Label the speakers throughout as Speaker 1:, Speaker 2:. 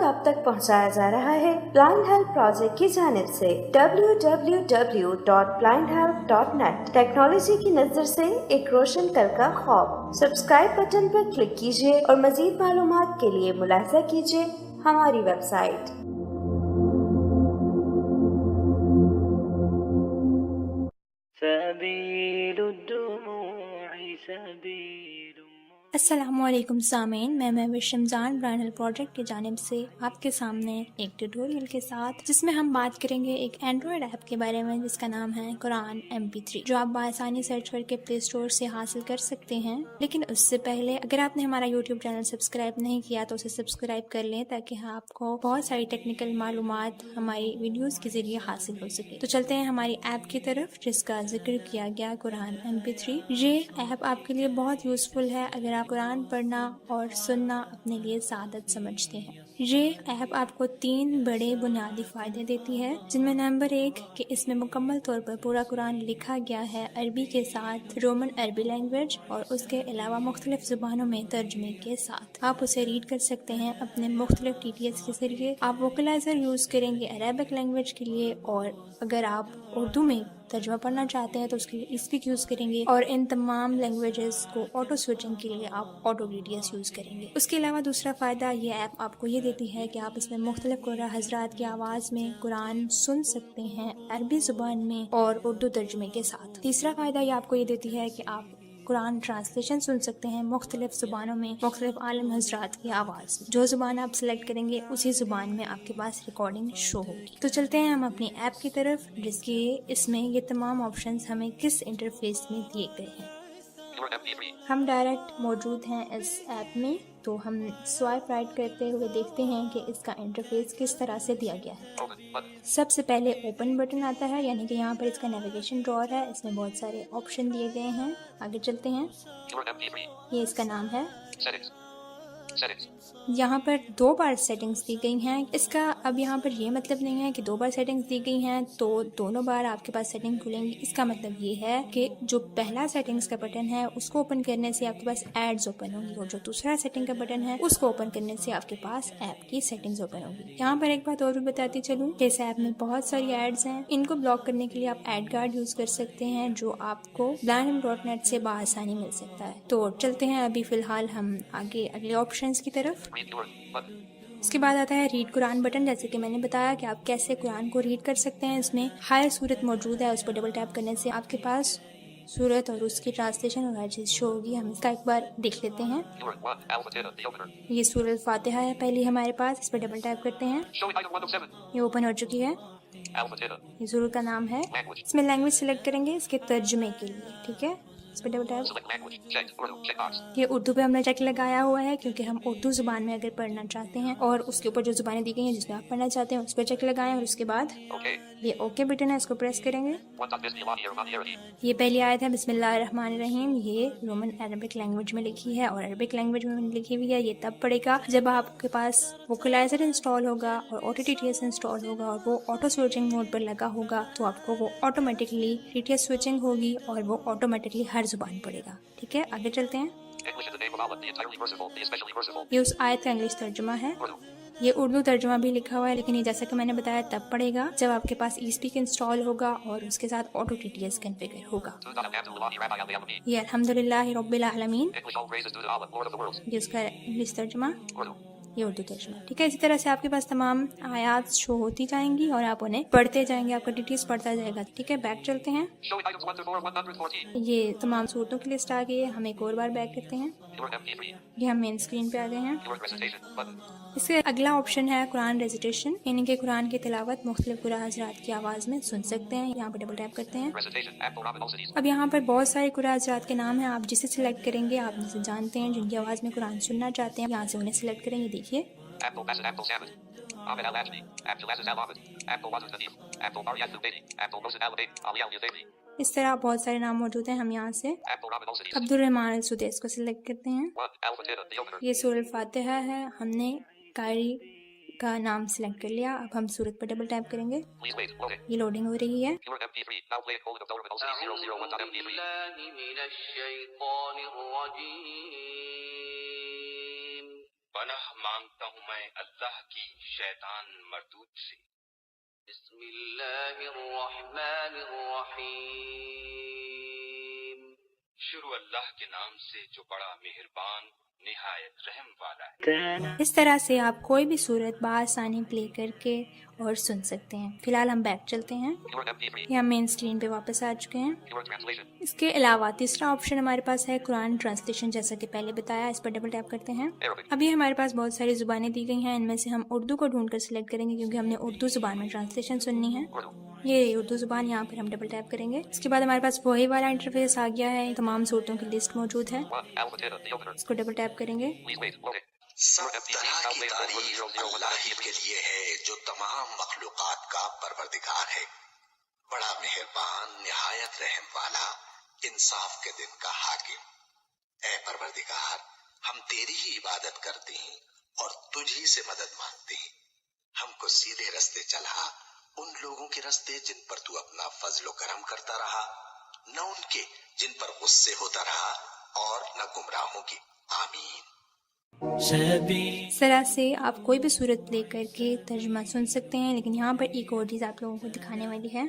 Speaker 1: Programme आप तक पहुंचाया जा रहा है ब्लाइंड हेल्प प्रोजेक्ट की जानिब से www.blindhelp.net। टेक्नोलॉजी की नजर से एक रोशन कल का ख्वाब। सब्सक्राइब बटन पर क्लिक कीजिए और मजीद मालूमात के लिए मुलाहिजा कीजिए हमारी वेबसाइट।
Speaker 2: अस्सलामुअलैकुम सामीन, मैं महविश रमज़ान ब्रांड प्रोजेक्ट की जानिब से आपके सामने एक ट्यूटोरियल के साथ जिसमें हम बात करेंगे एक एंड्रॉयड ऐप के बारे में जिसका नाम है कुरान mp3, जो आप बआसानी सर्च करके प्ले स्टोर से हासिल कर सकते हैं। लेकिन उससे पहले अगर आपने हमारा यूट्यूब चैनल सब्सक्राइब नहीं किया तो उसे सब्सक्राइब कर लें ताकि आपको बहुत सारी टेक्निकल मालूमात हमारी वीडियोज़ के जरिए हासिल हो सके। तो चलते हैं हमारी ऐप की तरफ जिसका जिक्र किया गया कुरान mp3। ये ऐप आपके लिए बहुत यूजफुल है अगर आप कुरान पढ़ना और सुनना अपने लिए सादत समझते हैं। ये ऐप आपको 3 बड़े बुनियादी फायदे देती है, जिनमें नंबर 1 कि इसमें मुकम्मल तौर पर पूरा कुरान लिखा गया है अरबी के साथ रोमन अरबी लैंग्वेज और उसके अलावा मुख्तलिफ जुबानों में तर्जमे के साथ। आप उसे रीड कर सकते हैं अपने मुख्तलिफ TTS के जरिए। आप वोकलाइजर यूज करेंगे अरेबिक लैंग्वेज के लिए, और अगर आप उर्दू में तर्जुमा पढ़ना चाहते हैं तो उसके लिए स्पीक यूज करेंगे, और इन तमाम लैंग्वेजेस को ऑटो स्विचिंग के लिए आप ऑटो TTS यूज करेंगे। उसके अलावा दूसरा फायदा ये ऐप आपको ये देती है कि आप इसमें मुख्तलिफ कुर्रा हजरात की आवाज में कुरान सुन सकते हैं अरबी जुबान में और उर्दू तर्जुमे के साथ। तीसरा फायदा ये आपको ये देती है कि आप कुरान ट्रांसलेशन सुन सकते हैं मुख्तलिफ जुबानों में मुख्तलिफ आलम हजरात की आवाज़ में। जो जुबान आप सिलेक्ट करेंगे उसी जुबान में आपके पास रिकॉर्डिंग शो होगी। तो चलते हैं हम अपनी ऐप की तरफ, जिसके इसमें ये तमाम ऑप्शंस हमें किस इंटरफेस में दिए गए हैं। हम डायरेक्ट मौजूद हैं इस ऐप में, तो हम स्वाइप राइट करते हुए देखते हैं कि इसका इंटरफेस किस तरह से दिया गया है। सबसे पहले ओपन बटन आता है, यानी कि यहाँ पर इसका नेविगेशन ड्रॉअर है, इसमें बहुत सारे ऑप्शन दिए गए हैं। आगे चलते हैं, ये इसका नाम है। यहाँ पर 2 बार सेटिंग्स दी गई हैं। इसका अब यहाँ पर ये मतलब नहीं है कि 2 बार सेटिंग्स दी गई हैं तो दोनों बार आपके पास सेटिंग खुलेंगी। इसका मतलब ये है कि जो पहला सेटिंग्स का बटन है उसको ओपन करने से आपके पास एड्स ओपन होंगी, और जो दूसरा सेटिंग का बटन है उसको ओपन करने से आपके पास ऐप की सेटिंग्स ओपन होगी। यहाँ पर एक बात और भी बताती चलूँ कि इस ऐप में बहुत सारी एड्स हैं। इनको ब्लॉक करने के लिए आप एड कार्ड यूज कर सकते हैं, जो आपको blindhelp.net से बआसानी मिल सकता है। तो चलते हैं अभी फिलहाल हम आगे अगले ऑप्शंस की तरफ। इसके बाद आता है रीड कुरान बटन। जैसे कि मैंने बताया कि आप कैसे कुरान को रीड कर सकते हैं। इसमें हायर सूरत मौजूद है, उस पर डबल टैप करने से आपके पास सूरत और उसकी ट्रांसलेशन और हर चीज़ शो होगी। हम इसका एक बार देख लेते हैं। ये सूरत फातिहा है पहली हमारे पास, इस पर डबल टैप करते हैं, ये ओपन हो चुकी है। ये सूरत का नाम है। इसमें लैंग्वेज सिलेक्ट करेंगे इसके तर्जुमे के लिए, ठीक है। इस पर डबल टैप, ये उर्दू पे हमने चेक लगाया हुआ है क्योंकि हम उर्दू जुबान में अगर पढ़ना चाहते हैं, और उसके ऊपर जो जुबानें दी गई हैं जिसमें आप पढ़ना चाहते हैं उस पर चेक लगाएं, और उसके बाद ये ओके बटन है, इसको प्रेस करेंगे। ये पहली आयत है बिस्मिल्लाहिर्रहमानिर्रहीम, ये रोमन अरबिक लैंग्वेज में लिखी है और अरबिक लैंग्वेज में लिखी हुई है। ये तब पड़ेगा जब आपके पास वोकलाइजर इंस्टॉल होगा और ऑटो TTS इंस्टॉल होगा और वो ऑटो स्विचिंग मोड पर लगा होगा, तो आपको वो ऑटोमेटिकली TTS स्विचिंग होगी और वो ऑटोमेटिकली हर जुबान पड़ेगा, ठीक है। आगे चलते हैं। ये उस आयत का इंग्लिश तर्जुमा है। ये उर्दू तर्जुमा भी लिखा हुआ है, लेकिन ये जैसा कि मैंने बताया तब पड़ेगा जब आपके पास स्पीक इंस्टॉल होगा और उसके साथ ऑटो TTS कॉन्फ़िगर होगा। ये अल्हम्दुलिल्लाह रब्बिल आलमीन, ये उसका इंग्लिश तर्जुमा, ये उर्दू तर्जुमा, ठीक है। इसी तरह से आपके पास तमाम आयात शो होती जाएंगी और आप उन्हें पढ़ते जाएंगे, आपका TTS पढ़ता जाएगा, ठीक है। बैक चलते हैं। ये तमाम सूरतों की लिस्ट आ गई है। हम एक और बार बैक करते हैं। ये हम मेन स्क्रीन पे आ गए हैं। इसके अगला ऑप्शन है कुरान रेजिटेशन, यानी कि कुरान की तिलावत मुख्तलिफ कुरान हजरात की आवाज़ में सुन सकते हैं। यहाँ पर डबल टैप करते हैं। अब यहाँ पर बहुत सारे कुरान हजरात के नाम हैं, आप जिसे सिलेक्ट करेंगे, आप जिसे जानते हैं, जिनकी आवाज़ में कुरान सुनना चाहते हैं, यहाँ से उन्हें सिलेक्ट करेंगे। देखिए इस तरह बहुत सारे नाम मौजूद हैं। हम यहाँ से अब्दुल रहमान सुदेश को सिलेक्ट करते हैं। ये सूरत फातिहा है, हमने कारी का नाम सिलेक्ट कर लिया। अब हम सूरत पर डबल टैप करेंगे, ये लोडिंग हो रही है।
Speaker 3: پناہ مانگتا ہوں میں اللہ کی شیطان مردود سے۔ بسم اللہ الرحمن الرحیم، شروع اللہ کے نام سے جو بڑا مہربان نہایت رحم والا ہے۔
Speaker 2: اس طرح سے آپ کوئی بھی صورت بآسانی پلے کر کے اور سن سکتے ہیں۔ فی الحال ہم بیک چلتے ہیں، یہ ہم مین اسکرین پہ واپس آ چکے ہیں۔ اس کے علاوہ تیسرا آپشن ہمارے پاس ہے قرآن ٹرانسلیشن، جیسا کہ پہلے بتایا، اس پر ڈبل ٹیپ کرتے ہیں۔ ابھی ہمارے پاس بہت ساری زبانیں دی گئی ہیں، ان میں سے ہم اردو کو ڈھونڈ کر سلیکٹ کریں گے کیونکہ ہم نے اردو زبان میں ٹرانسلیشن سننی ہے۔ یہ اردو زبان، یہاں پر ہم ڈبل ٹیپ کریں گے۔ اس کے بعد ہمارے پاس وہی والا انٹرفیس آ گیا ہے، تمام صورتوں کی لسٹ موجود ہے، اس کو ڈبل ٹیپ کریں گے۔
Speaker 4: سب طرح کی تعریف اللہ ہی کے لیے ہے جو تمام مخلوقات کا پروردگار ہے، بڑا مہربان نہایت رحم والا، انصاف کے دن کا حاکم۔ اے پروردگار، ہم تیری ہی عبادت کرتے ہیں اور تجھ ہی سے مدد مانگتے ہیں۔ ہم کو سیدھے رستے چلا، ان لوگوں کے رستے جن پر تو اپنا فضل و کرم کرتا رہا، نہ ان کے جن پر غصے ہوتا رہا، اور نہ گمراہوں کی۔ آمین۔
Speaker 2: اس طرح سے آپ کوئی بھی صورت لے کر کے ترجمہ سن سکتے ہیں، لیکن یہاں پر ایک اور چیز آپ لوگوں کو دکھانے والی ہے۔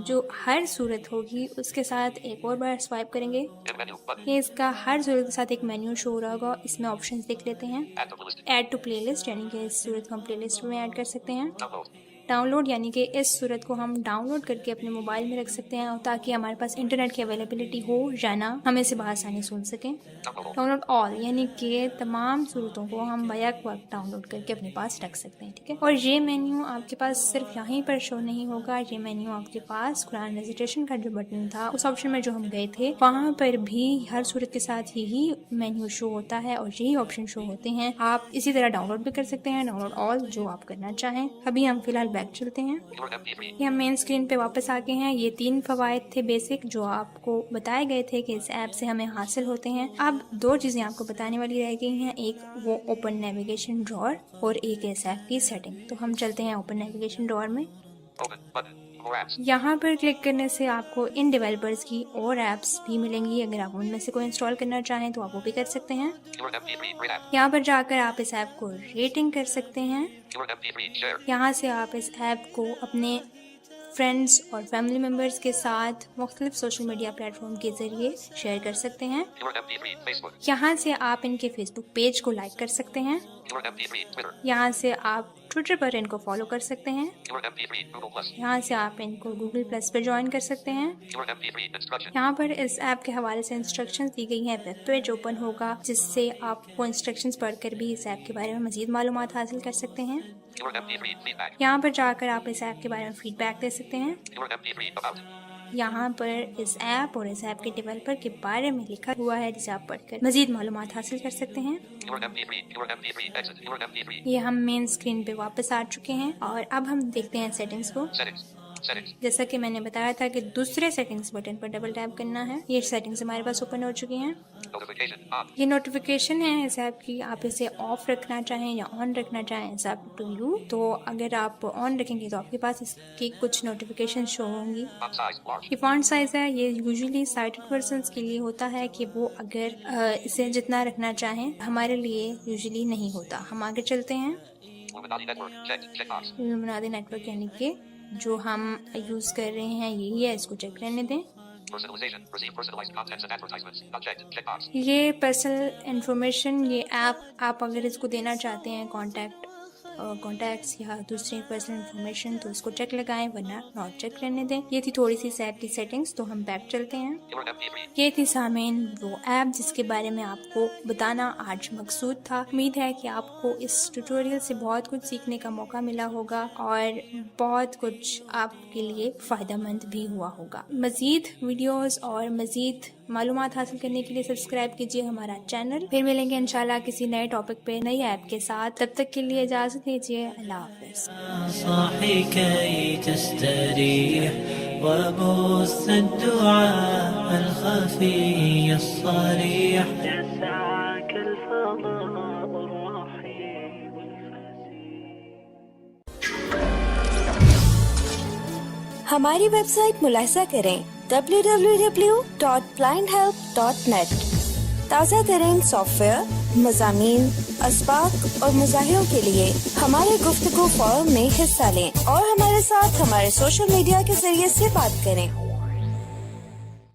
Speaker 2: جو ہر صورت ہوگی اس کے ساتھ ایک اور بار سوائپ کریں گے، یہ اس کا ہر صورت کے ساتھ ایک مینیو شو ہو رہا ہوگا، اس میں آپشنز دیکھ لیتے ہیں۔ ایڈ ٹو پلے لسٹ، یعنی کہ اس صورت کو ہم پلے لسٹ میں ایڈ کر سکتے ہیں۔ ڈاؤن لوڈ، یعنی کہ اس صورت کو ہم ڈاؤن لوڈ کر کے اپنے موبائل میں رکھ سکتے ہیں، اور تاکہ ہمارے پاس انٹرنیٹ کی اویلیبلٹی ہو یا نہ، ہم اسے بآسانی سن سکیں۔ ڈاؤن لوڈ آل، یعنی کہ تمام صورتوں کو ہم بیک وقت ڈاؤن لوڈ کر کے اپنے پاس رکھ سکتے ہیں، ٹھیک ہے۔ اور یہ مینیو آپ کے پاس صرف یہیں پر شو نہیں ہوگا، یہ مینیو آپ کے پاس قرآن ریزیٹیشن کا جو بٹن تھا اس آپشن میں جو ہم گئے تھے وہاں پر بھی ہر صورت کے ساتھ یہی مینیو شو ہوتا ہے اور یہی آپشن شو ہوتے ہیں۔ آپ اسی طرح ڈاؤن لوڈ بھی کر سکتے ہیں، ڈاؤن لوڈ آل، جو آپ کرنا چاہیں۔ ابھی ہم فی الحال بیک چلتے ہیں، یہ ہم مین اسکرین پہ واپس آ گئے ہیں۔ یہ 3 فوائد تھے بیسک جو آپ کو بتائے گئے تھے کہ اس ایپ سے ہمیں حاصل ہوتے ہیں۔ اب 2 چیزیں آپ کو بتانے والی رہ گئی ہیں، ایک وہ اوپن نیویگیشن ڈرار اور ایک اس ایپ کی سیٹنگ۔ تو ہم چلتے ہیں اوپن نیویگیشن ڈرار میں۔ یہاں پر کلک کرنے سے آپ کو ان ڈیولپرز کی اور ایپس بھی ملیں گی، اگر آپ ان میں سے کوئی انسٹال کرنا چاہیں تو آپ وہ بھی کر سکتے ہیں۔ یہاں پر جا کر آپ اس ایپ کو ریٹنگ کر سکتے ہیں، یہاں سے آپ اس ایپ کو اپنے فرینڈز اور فیملی ممبرز کے ساتھ مختلف سوشل میڈیا پلیٹ فارم کے ذریعے شیئر کر سکتے ہیں۔ یہاں سے آپ ان کے فیس بک پیج کو لائک کر سکتے ہیں، یہاں سے آپ ٹویٹر پر ان کو فالو کر سکتے ہیں، یہاں سے آپ ان کو گوگل پلس پہ جوائن کر سکتے ہیں۔ یہاں پر اس ایپ کے حوالے سے انسٹرکشنز دی گئی ہیں، ویب پیج اوپن ہوگا جس سے آپ کو انسٹرکشنز پڑھ کر بھی اس ایپ کے بارے میں مزید معلومات حاصل کر سکتے ہیں۔ یہاں پر جا کر آپ اس ایپ کے بارے میں فیڈ بیک دے سکتے ہیں، یہاں پر اس ایپ اور اس ایپ کے ڈیولپر کے بارے میں لکھا ہوا ہے جسے آپ پڑھ کر مزید معلومات حاصل کر سکتے ہیں۔ یہ ہم مین اسکرین پہ واپس آ چکے ہیں اور اب ہم دیکھتے ہیں سیٹنگز کو۔ جیسا کہ میں نے بتایا تھا کہ دوسرے سیٹنگز بٹن پر ڈبل ٹیپ کرنا ہے، یہ سیٹنگز ہمارے پاس اوپن ہو چکی ہیں۔ یہ نوٹیفیکیشن ہے اس ایپ کی، آپ اسے آف رکھنا چاہیں یا آن رکھنا چاہیں، اٹس اپ ٹو یو۔ تو اگر آپ آن رکھیں گے تو آپ کے پاس اس کی کچھ نوٹیفیکیشن شو ہوں گی۔ یہ فونٹ سائز ہے، یہ یوزلی سائٹڈ پرسنس کے لیے ہوتا ہے کہ وہ اگر اسے جتنا رکھنا چاہیں، ہمارے لیے یوزلی نہیں ہوتا۔ ہم آگے چلتے ہیں۔ بنیادی نیٹ ورک یعنی کہ جو ہم یوز کر رہے ہیں یہی ہے، اس کو چیک کرنے دیں۔ یہ پرسنل انفارمیشن، یہ ایپ آپ اگر اس کو دینا چاہتے ہیں کانٹیکٹس یا دوسری پرسنل انفارمیشن تو اس کو چیک لگائیں، ورنہ ناٹ چیک کرنے دیں۔ یہ تھی تھوڑی سی ایپ کی سیٹنگز، تو ہم بیک چلتے ہیں۔ یہ تھی سامعین وہ ایپ جس کے بارے میں آپ کو بتانا آج مقصود تھا۔ امید ہے کہ آپ کو اس ٹیوٹوریل سے بہت کچھ سیکھنے کا موقع ملا ہوگا اور بہت کچھ آپ کے لیے فائدہ مند بھی ہوا ہوگا۔ مزید ویڈیوز اور مزید معلومات حاصل کرنے کے لیے سبسکرائب کیجیے ہمارا چینل۔ پھر ملیں گے انشاءاللہ کسی نئے ٹاپک پہ نئی ایپ کے ساتھ، تب تک کے لیے اجازت دیجیے، اللہ حافظ۔ وبث الدعاء الخفي الصريح يسعك الفضاء الرحيم
Speaker 1: ہماری ویب سائٹ ملاحظہ کریں www.blindhelp.net تازہ ترین سافٹ ویئر، مضامین، اسباق اور مظاہروں کے لیے ہمارے گفتگو فورم میں حصہ لیں اور ہمارے ساتھ ہمارے سوشل میڈیا کے ذریعے سے بات کریں۔